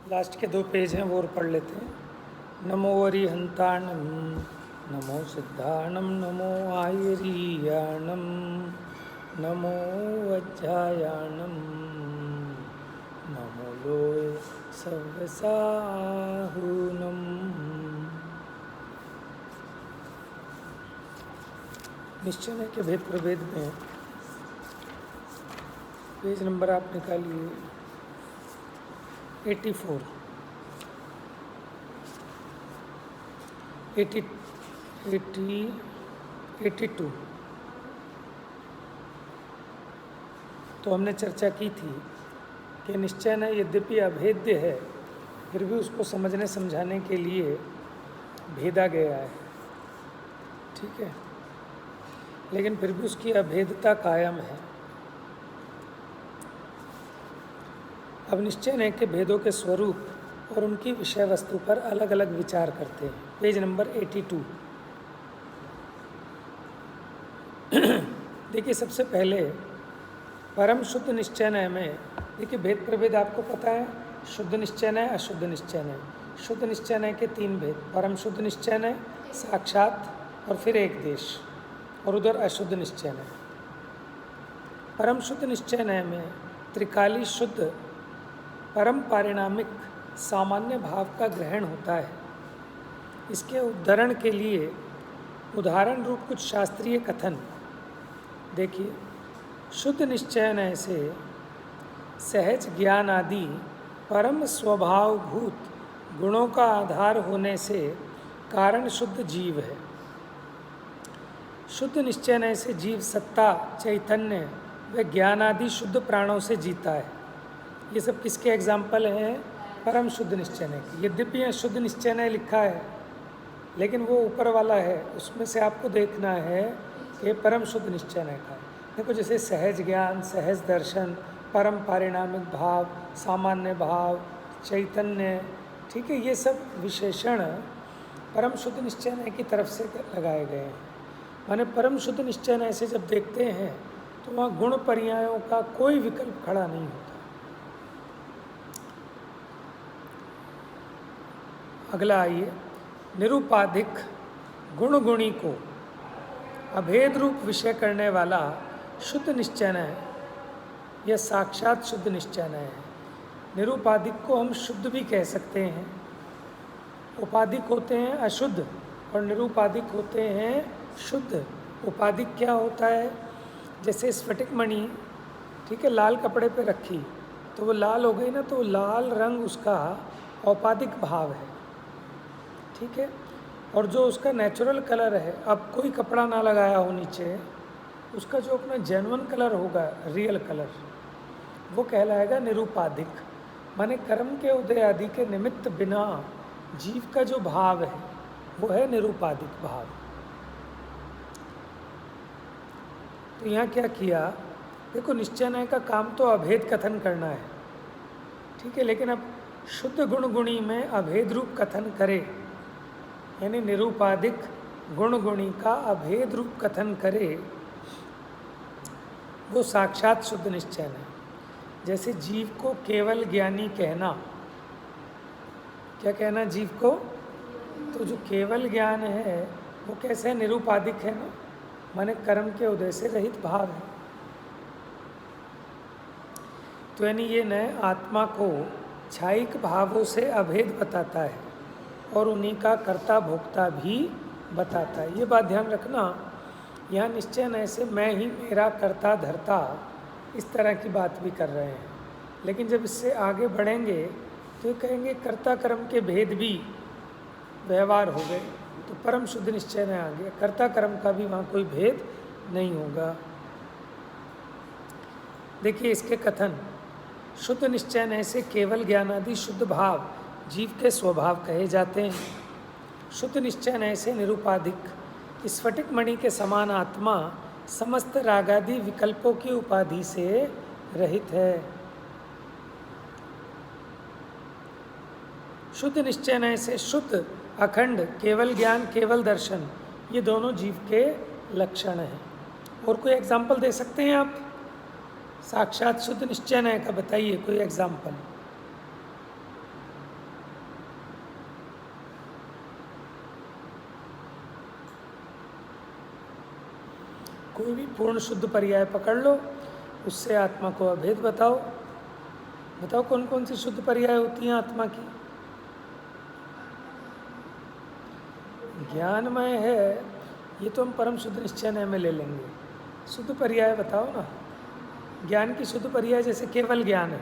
Last के 2 page हैं वो और पढ़ लेते हैं। नमो अरिहंताणम, नमो सिद्धाणम, नमो आयरीयाणम, नमो वज्रायाणम, नमो लोय सव्यसाहूनम। निश्चय है कि भेद प्रभेद में पेज नंबर आप निकालिए 84, 82। तो हमने चर्चा की थी कि निश्चय न यद्यपि अभेद्य है, फिर भी उसको समझने समझाने के लिए भेदा गया है, ठीक है, लेकिन फिर भी उसकी अभेदता कायम है। अब निश्चय है कि भेदों के स्वरूप और उनकी विषय वस्तु पर अलग अलग विचार करते हैं। Page number 82। देखिए, सबसे पहले परम शुद्ध निश्चय में देखिए भेद प्रभेद आपको पता है, शुद्ध निश्चय, अशुद्ध निश्चय। शुद्ध निश्चय के 3 भेद, परम शुद्ध निश्चय, साक्षात और फिर एक देश, और उधर अशुद्ध निश्चय। परम शुद्ध निश्चय में त्रिकाली शुद्ध परम पारिणामिक सामान्य भाव का ग्रहण होता है। इसके उदाहरण के लिए उदाहरण रूप कुछ शास्त्रीय कथन देखिए। शुद्ध निश्चय से सहज ज्ञान आदि परम स्वभावभूत गुणों का आधार होने से कारण शुद्ध जीव है। शुद्ध निश्चय से जीव सत्ता, चैतन्य व ज्ञान आदि शुद्ध प्राणों से जीता है। ये सब किसके एग्जाम्पल हैं? परम शुद्ध निश्चय की। यद्यपि यहाँ शुद्ध निश्चय लिखा है, लेकिन वो ऊपर वाला है, उसमें से आपको देखना है कि परम शुद्ध निश्चय का है। देखो, जैसे सहज ज्ञान, सहज दर्शन, परम पारिणामिक भाव, सामान्य भाव, चैतन्य, ठीक है, ये सब विशेषण परम शुद्ध निश्चय की तरफ से लगाए गए हैं। माने परम शुद्ध निश्चय से जब देखते हैं तो वहाँ गुण पर्यायों का कोई विकल्प खड़ा नहीं होता। अगला आइए, निरुपाधिक गुण गुणी को अभेद रूप विषय करने वाला शुद्ध निश्चय है, यह साक्षात शुद्ध निश्चय है। निरुपाधिक को हम शुद्ध भी कह सकते हैं। उपाधिक होते हैं अशुद्ध और निरुपाधिक होते हैं शुद्ध। उपाधिक क्या होता है? जैसे स्फटिक मणि, ठीक है, लाल कपड़े पे रखी तो वो लाल हो गई ना, तो लाल रंग उसका औपाधिक भाव है, ठीक है। और जो उसका नेचुरल कलर है, अब कोई कपड़ा ना लगाया हो नीचे, उसका जो अपना जेन्युइन कलर होगा, रियल कलर, वो कहलाएगा निरुपाधिक। माने कर्म के उदय आदि के निमित्त बिना जीव का जो भाव है वो है निरुपाधिक भाव। तो यहाँ क्या किया? देखो, निश्चय का काम तो अभेद कथन करना है, ठीक है, लेकिन अब शुद्ध गुण गुणी में अभेद रूप कथन करे, यानी निरुपाधिक गुण गुणी का अभेद रूप कथन करे, वो साक्षात शुद्ध निश्चय है। जैसे जीव को केवल ज्ञानी कहना, क्या कहना जीव को? तो जो केवल ज्ञान है वो कैसे निरुपाधिक है ना, माने कर्म के उदय से रहित भाव है। तो यानी ये नए आत्मा को छायिक भावों से अभेद बताता है और उन्हीं का कर्ता भोक्ता भी बताता है। ये बात ध्यान रखना, यहाँ निश्चय न से मैं ही मेरा कर्ता धर्ता इस तरह की बात भी कर रहे हैं, लेकिन जब इससे आगे बढ़ेंगे तो ये कहेंगे कर्ता कर्म के भेद भी व्यवहार हो गए, तो परम शुद्ध निश्चय में आ गया, कर्ता कर्म का भी वहाँ कोई भेद नहीं होगा। देखिए इसके कथन, शुद्ध निश्चय से केवल ज्ञान आदि शुद्ध भाव जीव के स्वभाव कहे जाते हैं। शुद्ध निश्चय से निरुपाधिक स्फटिक मणि के समान आत्मा समस्त रागादि विकल्पों की उपाधि से रहित है। शुद्ध निश्चय से शुद्ध, अखंड, केवल ज्ञान, केवल दर्शन, ये दोनों जीव के लक्षण हैं। और कोई एग्जाम्पल दे सकते हैं आप? साक्षात शुद्ध निश्चय का बताइए कोई एग्जाम्पल। कोई भी पूर्ण शुद्ध पर्याय पकड़ लो, उससे आत्मा को अभेद बताओ। बताओ कौन कौन सी शुद्ध पर्याय होती हैं आत्मा की? ज्ञानमय है, ये तो हम परम शुद्ध निश्चय में ले लेंगे। शुद्ध पर्याय बताओ ना। ज्ञान की शुद्ध पर्याय जैसे केवल ज्ञान है,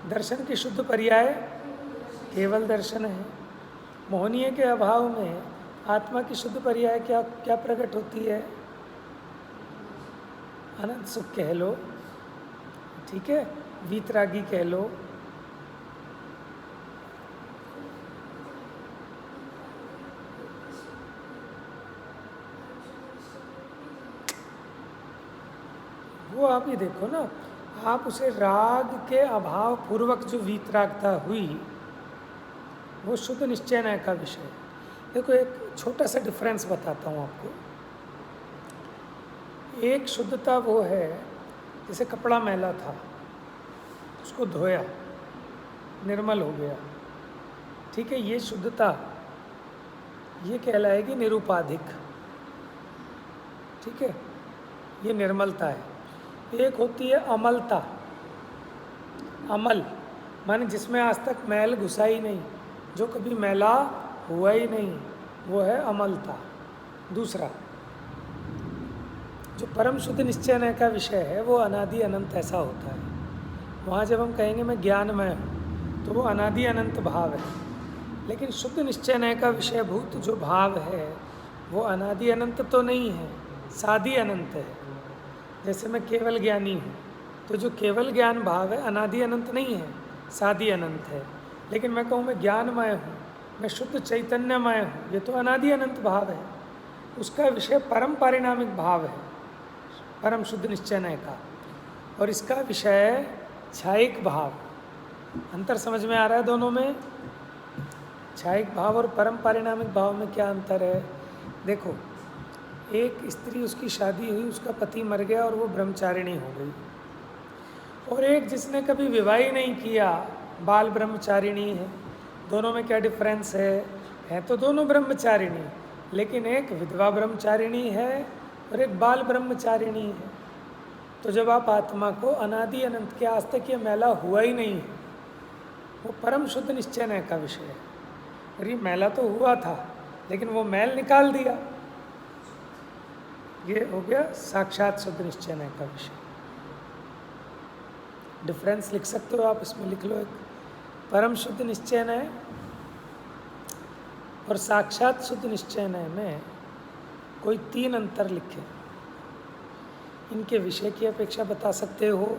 दर्शन की शुद्ध पर्याय केवल दर्शन है। मोहनीय के अभाव में आत्मा की शुद्ध पर्याय क्या क्या प्रकट होती है? अनंत सुख कह लो, ठीक है, वीतरागी कह लो, वो आप ही देखो ना। आप उसे राग के अभाव पूर्वक जो वीतरागता हुई, वो शुद्ध निश्चय का विषय है। देखो एक छोटा सा डिफरेंस बताता हूँ आपको। एक शुद्धता वो है जैसे कपड़ा मैला था, उसको धोया, निर्मल हो गया, ठीक है, ये शुद्धता, ये कहलाएगी निरुपाधिक, ठीक है, ये निर्मलता है। एक होती है अमलता। अमल माने जिसमें आज तक मैल घुसा ही नहीं, जो कभी मैला हुआ ही नहीं, वो है अमलता। दूसरा जो परम शुद्ध निश्चय का विषय है, वो अनादि अनंत ऐसा होता है। वहाँ जब हम कहेंगे मैं ज्ञानमय हूँ, तो वो अनादि अनंत भाव है। लेकिन शुद्ध निश्चय का विषयभूत जो भाव है, वो अनादि अनंत तो नहीं है, सादि अनंत है। जैसे मैं केवल ज्ञानी हूँ, तो जो केवल ज्ञान भाव है अनादि अनंत नहीं है, सादि अनंत है। लेकिन मैं कहूँ मैं ज्ञानमय हूँ, मैं शुद्ध चैतन्यमय हूँ, ये तो अनादि अनंत भाव है। उसका विषय परम पारिणामिक भाव है, परम शुद्ध निश्चय का। और इसका विषय छायिक भाव। अंतर समझ में आ रहा है दोनों में? छायिक भाव और परम पारिणामिक भाव में क्या अंतर है? देखो, एक स्त्री, उसकी शादी हुई, उसका पति मर गया और वो ब्रह्मचारिणी हो गई। और एक जिसने कभी विवाह ही नहीं किया, बाल ब्रह्मचारिणी है। दोनों में क्या डिफरेंस है तो दोनों ब्रह्मचारिणी, लेकिन एक विधवा ब्रह्मचारिणी है और एक बाल ब्रह्मचारिणी है। तो जब आप आत्मा को अनादि अनंत के आज तक ये मैला हुआ ही नहीं है, वो परम शुद्ध निश्चय का विषय है। और ये मैला तो हुआ था, लेकिन वो मैल निकाल दिया, ये हो गया साक्षात शुद्ध निश्चय का विषय। डिफरेंस लिख सकते हो आप, इसमें लिख लो एक, परम शुद्ध निश्चय और साक्षात शुद्ध निश्चय में कोई 3 अंतर लिखे। इनके विषय की अपेक्षा बता सकते हो,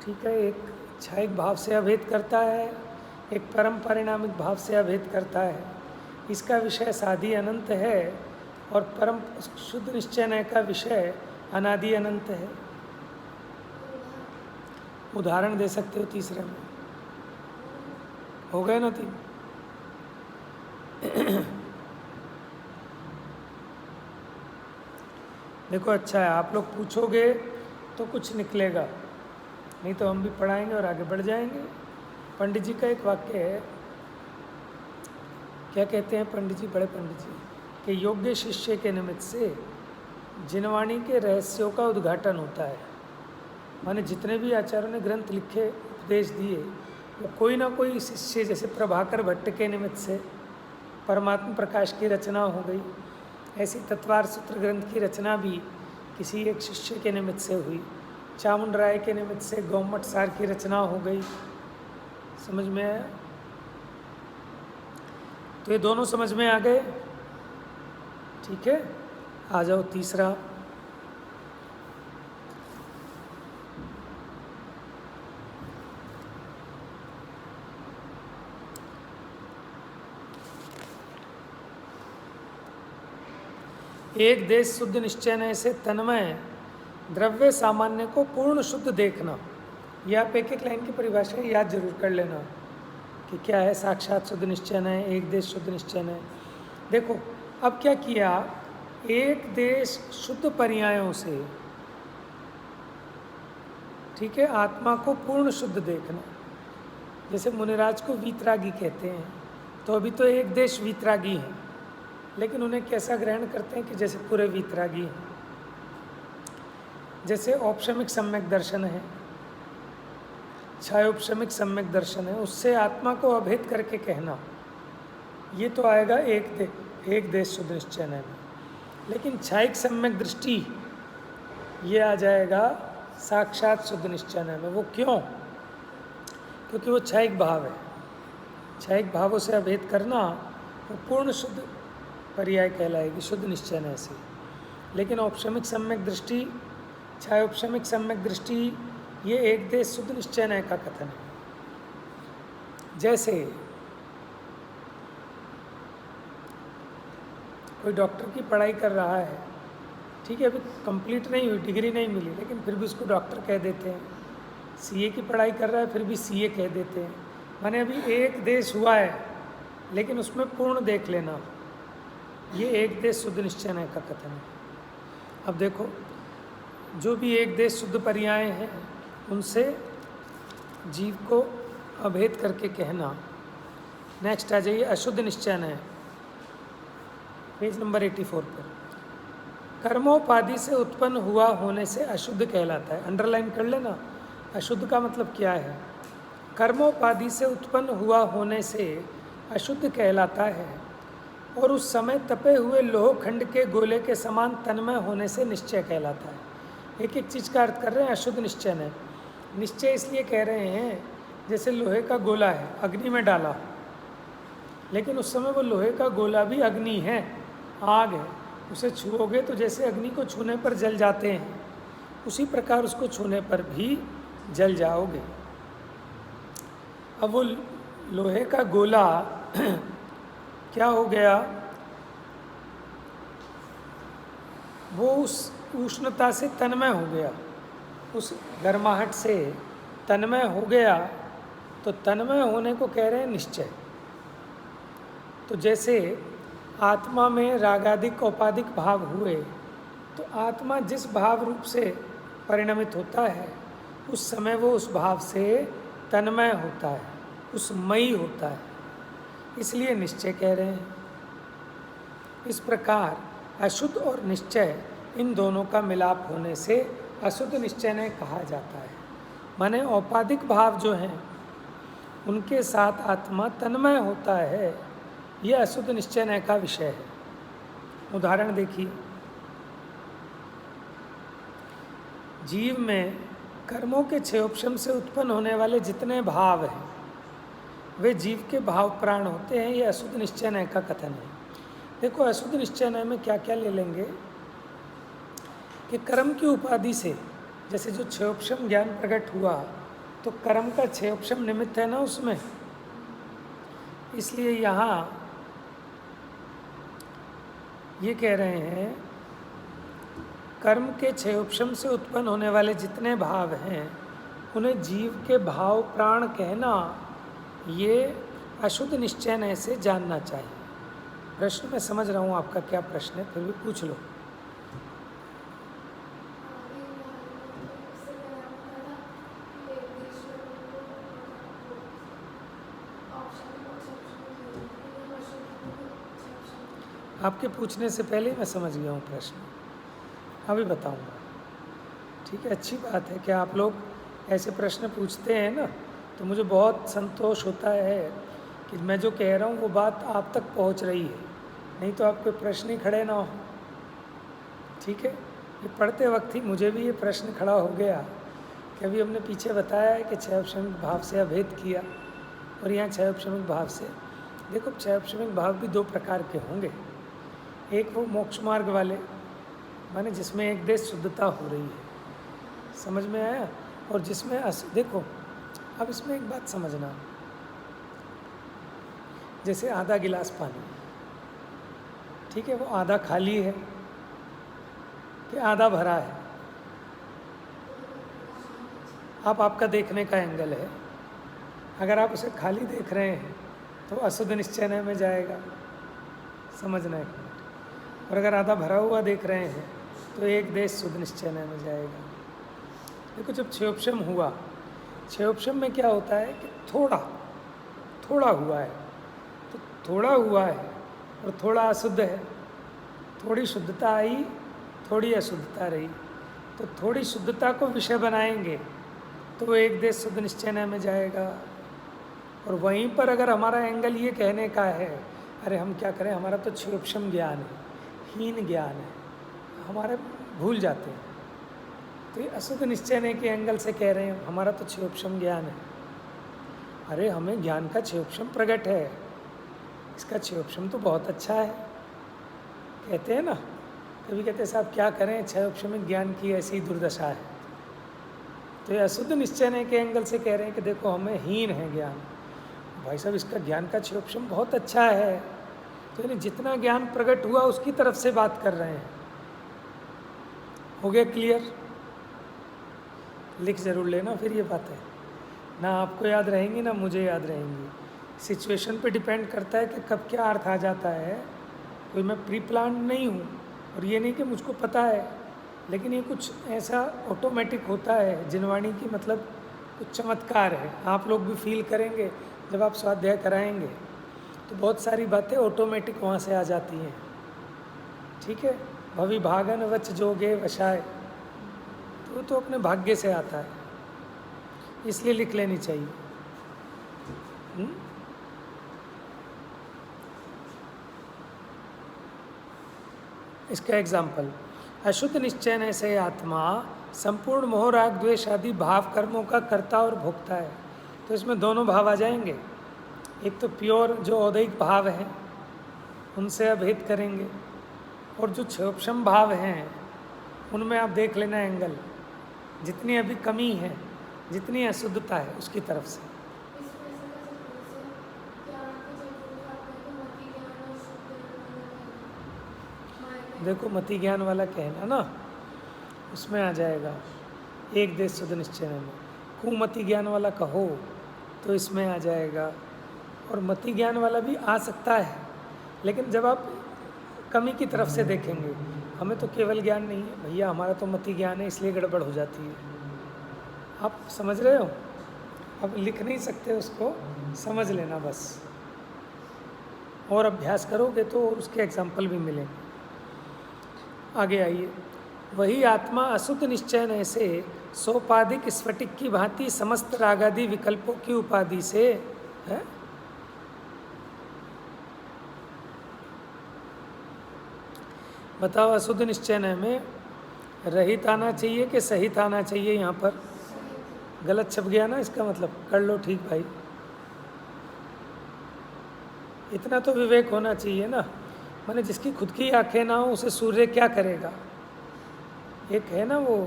ठीक है। एक छायिक भाव से अभेद करता है, एक परम परिणामिक भाव से अभेद करता है। इसका विषय सादि अनंत है और परम शुद्ध निश्चय का विषय अनादि अनंत है। उदाहरण दे सकते हो तीसरे में? हो गए ना 3? देखो अच्छा है, आप लोग पूछोगे तो कुछ निकलेगा, नहीं तो हम भी पढ़ाएंगे और आगे बढ़ जाएंगे। पंडित जी का एक वाक्य है, क्या कहते हैं पंडित जी, बड़े पंडित जी, कि योग्य शिष्य के निमित्त से जिनवाणी के रहस्यों का उद्घाटन होता है। माने जितने भी आचार्यों ने ग्रंथ लिखे, उपदेश दिए, वो कोई ना कोई शिष्य, जैसे प्रभाकर भट्ट के निमित्त से परमात्मा प्रकाश की रचना हो गई, ऐसी तत्वार सूत्र ग्रंथ की रचना भी किसी एक शिष्य के निमित्त से हुई। चामुंड राय के निमित्त से गौमठ सार की रचना हो गई। समझ में आया? तो ये दोनों समझ में आ गए, ठीक है। आ जाओ तीसरा। एक देश शुद्ध निश्चय से तन्मय द्रव्य सामान्य को पूर्ण शुद्ध देखना। यह आप एक एक लाइन की परिभाषा याद जरूर कर लेना कि क्या है साक्षात शुद्ध निश्चय, एक देश शुद्ध निश्चय। देखो अब क्या किया, एक देश शुद्ध पर्यायों से, ठीक है, आत्मा को पूर्ण शुद्ध देखना। जैसे मुनिराज को वीतरागी कहते हैं, तो अभी तो एक देश वीतरागी है, लेकिन उन्हें कैसा ग्रहण करते हैं कि जैसे पूरे वीतरागी हैं। जैसे औपशमिक सम्यक दर्शन है, छायोपशमिक सम्यक दर्शन है, उससे आत्मा को अभेद करके कहना, ये तो आएगा एक देश शुद्ध निश्चय में। लेकिन छायिक सम्यक दृष्टि ये आ जाएगा साक्षात शुद्ध निश्चय में। वो क्यों? क्योंकि वो छायिक भाव है। छायिक भावों से अभेद करना वो पूर्ण शुद्ध पर्याय कहलाएगी शुद्ध निश्चय से। लेकिन औपशमिक सम्यक दृष्टि, छायोपशमिक सम्यक दृष्टि, ये एक देश शुद्ध निश्चय का कथन है। जैसे कोई डॉक्टर की पढ़ाई कर रहा है, ठीक है, अभी कंप्लीट नहीं हुई, डिग्री नहीं मिली, लेकिन फिर भी उसको डॉक्टर कह देते हैं। सीए की पढ़ाई कर रहा है, फिर भी सीए कह देते हैं। माने अभी एक देश हुआ है, लेकिन उसमें पूर्ण देख लेना, ये एक देश शुद्ध निश्चय का कथन है। अब देखो, जो भी एक देश शुद्ध पर्याय हैं, उनसे जीव को अभेद करके कहना। नेक्स्ट आ जाइए, अशुद्ध निश्चय है, पेज नंबर 84 पर। कर्मोपाधि से उत्पन्न हुआ होने से अशुद्ध कहलाता है। अंडरलाइन कर लेना, अशुद्ध का मतलब क्या है। कर्मोपाधि से उत्पन्न हुआ होने से अशुद्ध कहलाता है, और उस समय तपे हुए लोहखंड के गोले के समान तन्मय होने से निश्चय कहलाता है। एक एक चीज़ का अर्थ कर रहे हैं अशुद्ध निश्चय है। निश्चय इसलिए कह रहे हैं, जैसे लोहे का गोला है, अग्नि में डाला, लेकिन उस समय वो लोहे का गोला भी अग्नि है, आग है। उसे छुओगे तो जैसे अग्नि को छूने पर जल जाते हैं, उसी प्रकार उसको छूने पर भी जल जाओगे। अब वो लोहे का गोला क्या हो गया, वो उस उष्णता से तन्मय हो गया, उस गर्माहट से तन्मय हो गया। तो तन्मय होने को कह रहे हैं निश्चय। तो जैसे आत्मा में रागादिक औपाधिक भाव हुए, तो आत्मा जिस भाव रूप से परिणमित होता है, उस समय वो उस भाव से तन्मय होता है, उसमयी होता है, इसलिए निश्चय कह रहे हैं। इस प्रकार अशुद्ध और निश्चय, इन दोनों का मिलाप होने से अशुद्ध निश्चय ने कहा जाता है। माने औपाधिक भाव जो हैं, उनके साथ आत्मा तन्मय होता है, यह अशुद्ध निश्चय का विषय है। उदाहरण देखिए, जीव में कर्मों के क्षयोपशम से उत्पन्न होने वाले जितने भाव हैं, वे जीव के भाव प्राण होते हैं। ये अशुद्ध निश्चय का कथन है। देखो, अशुद्ध निश्चय में क्या क्या ले लेंगे कि कर्म की उपाधि से, जैसे जो क्षयोपशम ज्ञान प्रकट हुआ, तो कर्म का क्षयोपशम निमित्त है ना उसमें, इसलिए यहाँ ये कह रहे हैं कर्म के क्षयोपशम से उत्पन्न होने वाले जितने भाव हैं, उन्हें जीव के भाव प्राण कहना, ये अशुद्ध निश्चय से जानना चाहिए। प्रश्न मैं समझ रहा हूँ आपका क्या प्रश्न है, फिर भी पूछ लो। आपके पूछने से पहले ही मैं समझ गया हूँ प्रश्न, अभी बताऊँगा। ठीक है, अच्छी बात है कि आप लोग ऐसे प्रश्न पूछते हैं ना, तो मुझे बहुत संतोष होता है कि मैं जो कह रहा हूँ वो बात आप तक पहुँच रही है, नहीं तो आपके प्रश्न ही खड़े ना हो। ठीक है, ये पढ़ते वक्त ही मुझे भी ये प्रश्न खड़ा हो गया कि अभी हमने पीछे बताया है कि क्षयोपशमिक भाव से अभेद किया, और यहाँ क्षयोपशमिक भाव से। देखो, क्षयोपशमिक भाव भी दो प्रकार के होंगे। एक वो मोक्ष मार्ग वाले, माने जिसमें एक देश शुद्धता हो रही है, समझ में आया, और जिसमें देखो, अब इसमें एक बात समझना, जैसे आधा गिलास पानी, ठीक है, वो आधा खाली है कि आधा भरा है, आपका देखने का एंगल है। अगर आप उसे खाली देख रहे हैं तो अशुद्ध निश्चय में जाएगा, समझना है। और अगर आधा भरा हुआ देख रहे हैं तो एक देश शुद्ध निश्चय में जाएगा। देखो, जब क्षयोपशम हुआ, क्षयोपशम में क्या होता है कि थोड़ा हुआ है, तो थोड़ा हुआ है और थोड़ा अशुद्ध है, थोड़ी शुद्धता आई, थोड़ी अशुद्धता रही। तो थोड़ी शुद्धता को विषय बनाएंगे तो एक देश शुद्ध निश्चय में जाएगा। और वहीं पर अगर हमारा एंगल ये कहने का है, अरे हम क्या करें, हमारा तो क्षयोपशम ज्ञान है, हीन ज्ञान है, हमारे भूल जाते हैं, तो ये अशुद्ध निश्चय के एंगल से कह रहे हैं हमारा तो क्षयोपशम ज्ञान है। अरे हमें ज्ञान का क्षयोपशम प्रकट है, इसका क्षयोपशम तो बहुत अच्छा है। कहते हैं ना, कभी कहते हैं साहब क्या करें, क्षयोपशमिक ज्ञान की ऐसी दुर्दशा है। तो ये अशुद्ध निश्चय के एंगल से कह रहे हैं कि देखो हमें हीन है ज्ञान, भाई साहब इसका ज्ञान का क्षयोपशम बहुत अच्छा है। तो यानी जितना ज्ञान प्रकट हुआ उसकी तरफ से बात कर रहे हैं। हो गया क्लियर? लिख जरूर लेना फिर ये बातें, ना आपको याद रहेंगी ना मुझे याद रहेंगी। सिचुएशन पे डिपेंड करता है कि कब क्या अर्थ आ जाता है। कोई मैं प्री प्लान नहीं हूँ, और ये नहीं कि मुझको पता है, लेकिन ये कुछ ऐसा ऑटोमेटिक होता है। जिनवाणी की मतलब कुछ चमत्कार है, आप लोग भी फील करेंगे जब आप स्वाध्याय कराएंगे, तो बहुत सारी बातें ऑटोमेटिक वहाँ से आ जाती हैं। ठीक है, भविभागन वच जोगे वशाय, तो अपने भाग्य से आता है, इसलिए लिख लेनी चाहिए। इसका एग्जाम्पल, अशुद्ध निश्चय से आत्मा संपूर्ण मोह राग द्वेष आदि भाव कर्मों का कर्ता और भोक्ता है। तो इसमें दोनों भाव आ जाएंगे, एक तो प्योर जो औदैहिक भाव हैं उनसे अभेद करेंगे, और जो क्षयोपशम भाव हैं उनमें आप देख लेना एंगल, जितनी अभी कमी है, जितनी अशुद्धता है उसकी तरफ से। देखो मति ज्ञान वाला कहना ना, उसमें आ जाएगा एक देश शुद्ध निश्चय में। कुमति ज्ञान वाला कहो तो इसमें आ जाएगा, और मति ज्ञान वाला भी आ सकता है, लेकिन जब आप कमी की तरफ से देखेंगे, हमें तो केवल ज्ञान नहीं है भैया, हमारा तो मति ज्ञान है, इसलिए गड़बड़ हो जाती है। आप समझ रहे हो? अब लिख नहीं सकते उसको, समझ लेना बस, और अभ्यास करोगे तो उसके एग्जाम्पल भी मिलेंगे। आगे आइए, वही आत्मा अशुद्ध निश्चय से सोपाधिक स्फटिक की भांति समस्त रागादि विकल्पों की उपाधि से है। बताओ अशुद्ध निश्चय में रहित आना चाहिए कि सहित आना चाहिए? यहाँ पर गलत छप गया ना, इसका मतलब कर लो ठीक भाई। इतना तो विवेक होना चाहिए ना, माने जिसकी खुद की आंखें ना हो उसे सूर्य क्या करेगा? एक है ना वो,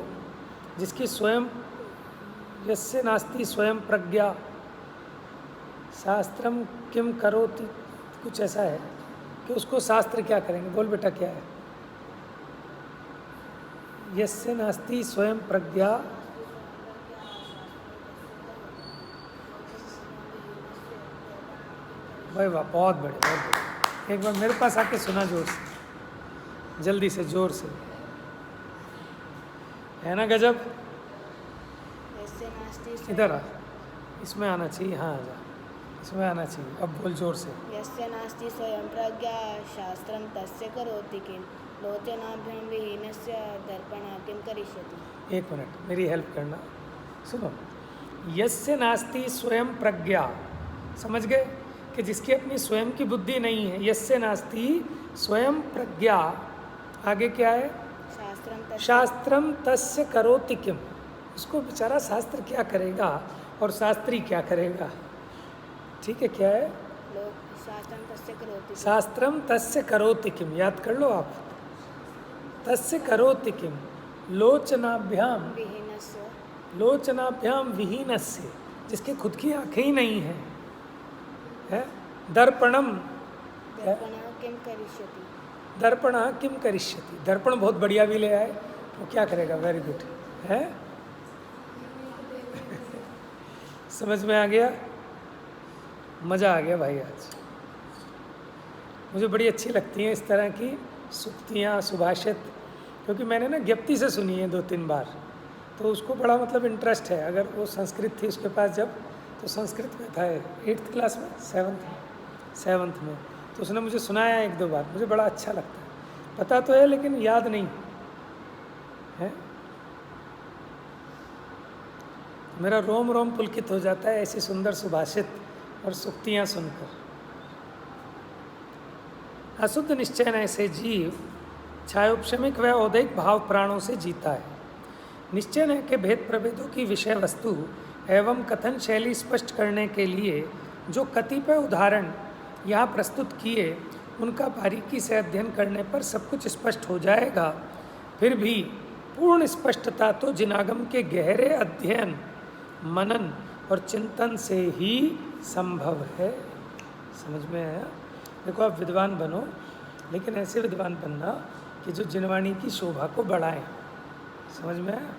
जिसकी स्वयं यस्य नास्ति स्वयं प्रज्ञा शास्त्रम किम करोति, कुछ ऐसा है कि उसको शास्त्र क्या करेंगे? बोल बेटा क्या है? यस्य नास्ति स्वयं प्रज्ञा, भाई वाह, बहुत बड़े, बहुत बड़े। एक बार मेरे पास आके सुना जोर से, जल्दी से, जोर से, है ना गजब? इधर आ, इसमें आना चाहिए, हाँ आजा, इसमें आना चाहिए। अब बोल जोर से। यस्य नास्ति स्वयं प्रज्ञा शास्त्रम तस्य करोति किम लोचनाभ्याम विहीनस्य दर्पणा किम करिष्यति। एक मिनट मेरी हेल्प करना, सुनो। यस्य नास्ति स्वयं प्रज्ञा, समझ गए कि जिसकी अपनी स्वयं की बुद्धि नहीं है। यस्य नास्ति स्वयं प्रज्ञा, आगे क्या है? शास्त्रम तस्य करोति किम, उसको बेचारा शास्त्र क्या करेगा और शास्त्री क्या करेगा? ठीक है, क्या है? शास्त्रम तस्य करोति किम, याद कर लो आप। तस्य करोति किम लोचनाभ्याम, लोचनाभ्याम विहीनस्य, जिसके खुद की आंखें ही नहीं है, है? दर्पणम, दर्पण किम करिष्यति, दर्पण बहुत बढ़िया भी ले आए, वो क्या करेगा? वेरी गुड, है? समझ में आ गया? मज़ा आ गया भाई। आज मुझे बड़ी अच्छी लगती हैं इस तरह की सुक्तियाँ, सुभाषित, क्योंकि मैंने ना ज्ञप्ति से सुनी है 2-3 बार, तो उसको बड़ा मतलब इंटरेस्ट है। अगर वो संस्कृत थी उसके पास जब, तो संस्कृत में था 8th क्लास में, 7th में, तो उसने मुझे सुनाया 1-2 बार, मुझे बड़ा अच्छा लगता है। पता तो है लेकिन याद नहीं है, मेरा रोम रोम पुलकित हो जाता है ऐसी सुंदर सुभाषित और सूक्तियाँ सुनकर। अशुद्ध निश्चय से जीव छायोपशमिक व औदैक भाव प्राणों से जीता है। निश्चय के भेद प्रभेदों की विषय वस्तु एवं कथन शैली स्पष्ट करने के लिए जो कतिपय उदाहरण यहाँ प्रस्तुत किए, उनका बारीकी से अध्ययन करने पर सब कुछ स्पष्ट हो जाएगा। फिर भी पूर्ण स्पष्टता तो जिनागम के गहरे अध्ययन, मनन और चिंतन से ही संभव है। समझ में आया? देखो, आप विद्वान बनो, लेकिन ऐसे विद्वान बनना कि जो जिनवाणी की शोभा को बढ़ाएं। समझ में आया?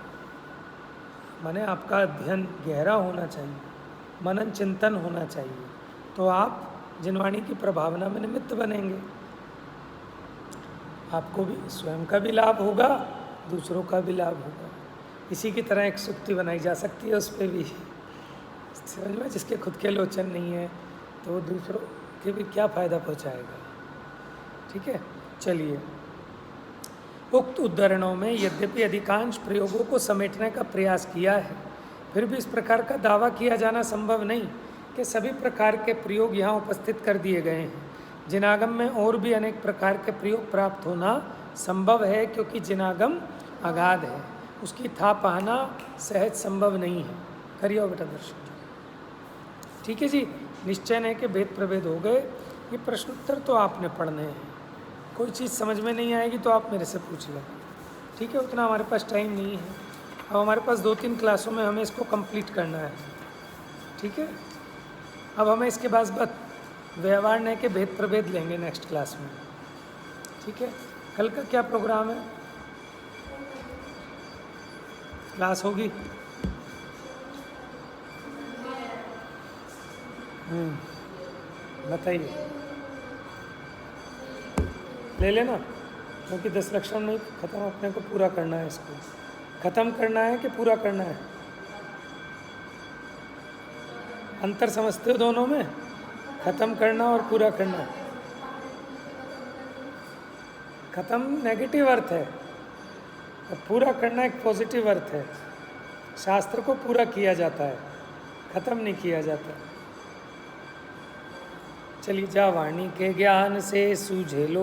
माने आपका अध्ययन गहरा होना चाहिए, मनन चिंतन होना चाहिए, तो आप जिनवाणी की प्रभावना में निमित्त बनेंगे। आपको भी स्वयं का भी लाभ होगा, दूसरों का भी लाभ होगा। इसी की तरह एक सूक्ति बनाई जा सकती है, उस पर भी समझ में, जिसके खुद के लोचन नहीं है तो वो दूसरों के भी क्या फ़ायदा पहुंचाएगा। ठीक है, चलिए। उक्त उद्धरणों में यद्यपि अधिकांश प्रयोगों को समेटने का प्रयास किया है, फिर भी इस प्रकार का दावा किया जाना संभव नहीं कि सभी प्रकार के प्रयोग यहाँ उपस्थित कर दिए गए हैं। जिनागम में और भी अनेक प्रकार के प्रयोग प्राप्त होना संभव है, क्योंकि जिनागम अगाध है, उसकी था पाना सहज संभव नहीं है। करिए बेटा दर्शन। ठीक है जी, निश्चय है कि भेद प्रभेद हो गए। ये प्रश्नोत्तर तो आपने पढ़ने हैं, कोई चीज़ समझ में नहीं आएगी तो आप मेरे से पूछ लें। ठीक है, उतना हमारे पास टाइम नहीं है। अब हमारे पास 2-3 क्लासों में हमें इसको कंप्लीट करना है। ठीक है, अब हमें इसके बाद व्यवहार न्याय के भेद प्रभेद लेंगे नेक्स्ट क्लास में। ठीक है, कल का क्या प्रोग्राम है? क्लास होगी? बताइए, ले लेना, क्योंकि 10 लक्षण में ख़त्म अपने को पूरा करना है। इसको ख़त्म करना है कि पूरा करना है? अंतर समझते हो दोनों में? ख़त्म करना और पूरा करना। ख़त्म नेगेटिव अर्थ है और पूरा करना एक पॉजिटिव अर्थ है। शास्त्र को पूरा किया जाता है, ख़त्म नहीं किया जाता। चलिए, जा वाणी के ज्ञान से सूझे लो।